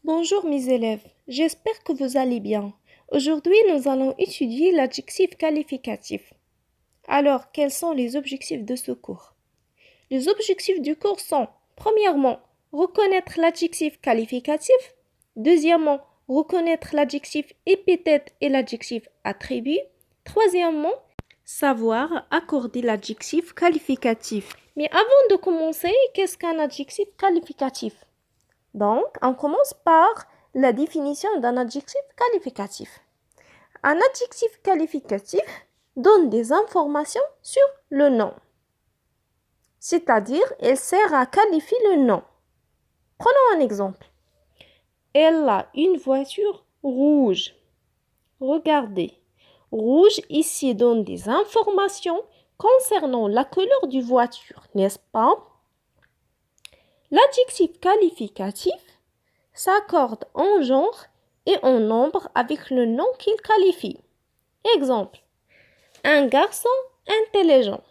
Bonjour mes élèves, j'espère que vous allez bien. Aujourd'hui, nous allons étudier l'adjectif qualificatif. Alors, quels sont les objectifs de ce cours? Les objectifs du cours sont, premièrement, reconnaître l'adjectif qualificatif. Deuxièmement, reconnaître l'adjectif épithète et l'adjectif attribut. Troisièmement, savoir accorder l'adjectif qualificatif. Mais avant de commencer, qu'est-ce qu'un adjectif qualificatif? Donc, on commence par la définition d'un adjectif qualificatif. Un adjectif qualificatif donne des informations sur le nom. C'est-à-dire, il sert à qualifier le nom. Prenons un exemple. Elle a une voiture rouge. Regardez. Rouge ici donne des informations concernant la couleur du voiture, n'est-ce pas? L'adjectif qualificatif s'accorde en genre et en nombre avec le nom qu'il qualifie. Exemple, un garçon intelligent.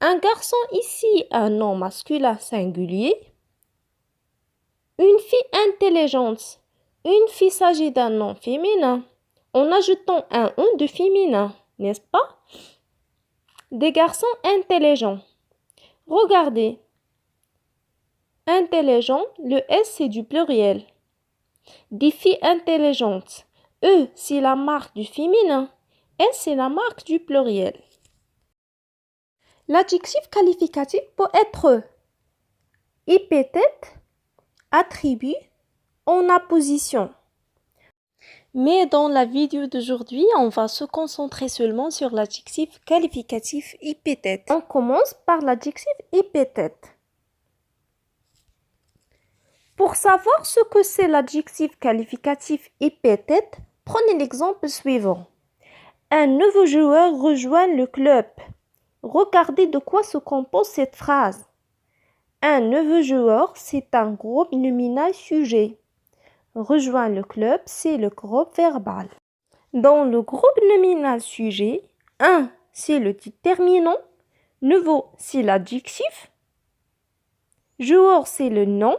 Un garçon ici, un nom masculin singulier. Une fille intelligente. Une fille s'agit d'un nom féminin en ajoutant un « on » de féminin, n'est-ce pas? Des garçons intelligents. Regardez. Intelligent, le S c'est du pluriel. Des filles intelligentes. E, c'est la marque du féminin. S, c'est la marque du pluriel. L'adjectif qualificatif peut être épithète, attribut, en apposition. Mais dans la vidéo d'aujourd'hui, on va se concentrer seulement sur l'adjectif qualificatif épithète. On commence par l'adjectif épithète. Pour savoir ce que c'est l'adjectif qualificatif épithète, prenez l'exemple suivant. Un nouveau joueur rejoint le club. Regardez de quoi se compose cette phrase. Un nouveau joueur, c'est un groupe nominal sujet. Rejoint le club, c'est le groupe verbal. Dans le groupe nominal sujet, un, c'est le déterminant. Nouveau, c'est l'adjectif. Joueur, c'est le nom.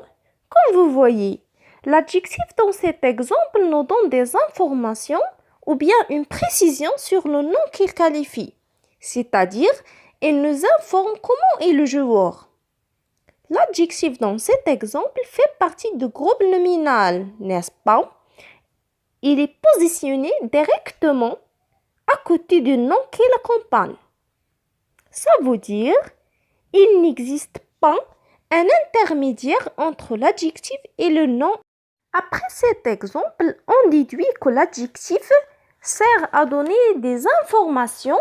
Comme vous voyez, l'adjectif dans cet exemple nous donne des informations ou bien une précision sur le nom qu'il qualifie. C'est-à-dire, il nous informe comment est le joueur. L'adjectif dans cet exemple fait partie du groupe nominal, n'est-ce pas? Il est positionné directement à côté du nom qui l'accompagne. Ça veut dire, il n'existe pas un intermédiaire entre l'adjectif et le nom. Après cet exemple, on déduit que l'adjectif sert à donner des informations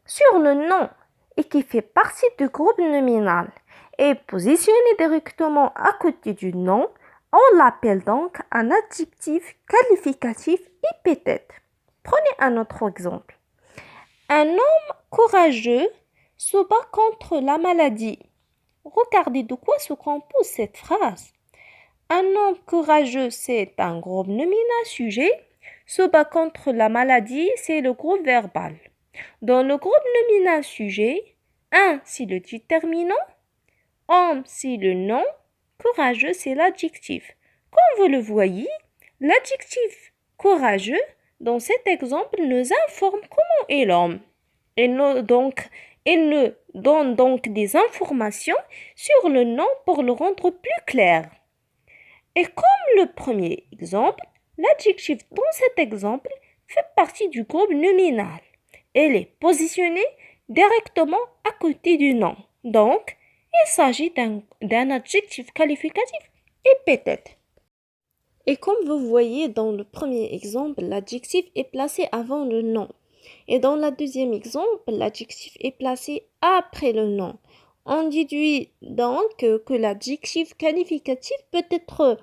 sur le nom et qui fait partie du groupe nominal. Et positionné directement à côté du nom, on l'appelle donc un adjectif qualificatif épithète. Prenez un autre exemple. Un homme courageux se bat contre la maladie. Regardez de quoi se compose cette phrase. Un homme courageux, c'est un groupe nominal sujet. Se bat contre la maladie, c'est le groupe verbal. Dans le groupe nominal sujet, un, c'est le déterminant. Homme, c'est le nom. Courageux, c'est l'adjectif. Comme vous le voyez, l'adjectif courageux, dans cet exemple, nous informe comment est l'homme. Il nous donne donc des informations sur le nom pour le rendre plus clair. Et comme le premier exemple, l'adjectif dans cet exemple fait partie du groupe nominal. Il est positionné directement à côté du nom. Donc, il s'agit d'un adjectif qualificatif épithète. Et comme vous voyez dans le premier exemple, l'adjectif est placé avant le nom. Et dans le deuxième exemple, l'adjectif est placé après le nom. On déduit donc que l'adjectif qualificatif peut être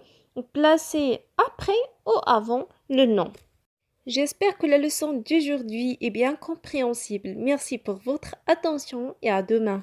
placé après ou avant le nom. J'espère que la leçon d'aujourd'hui est bien compréhensible. Merci pour votre attention et à demain.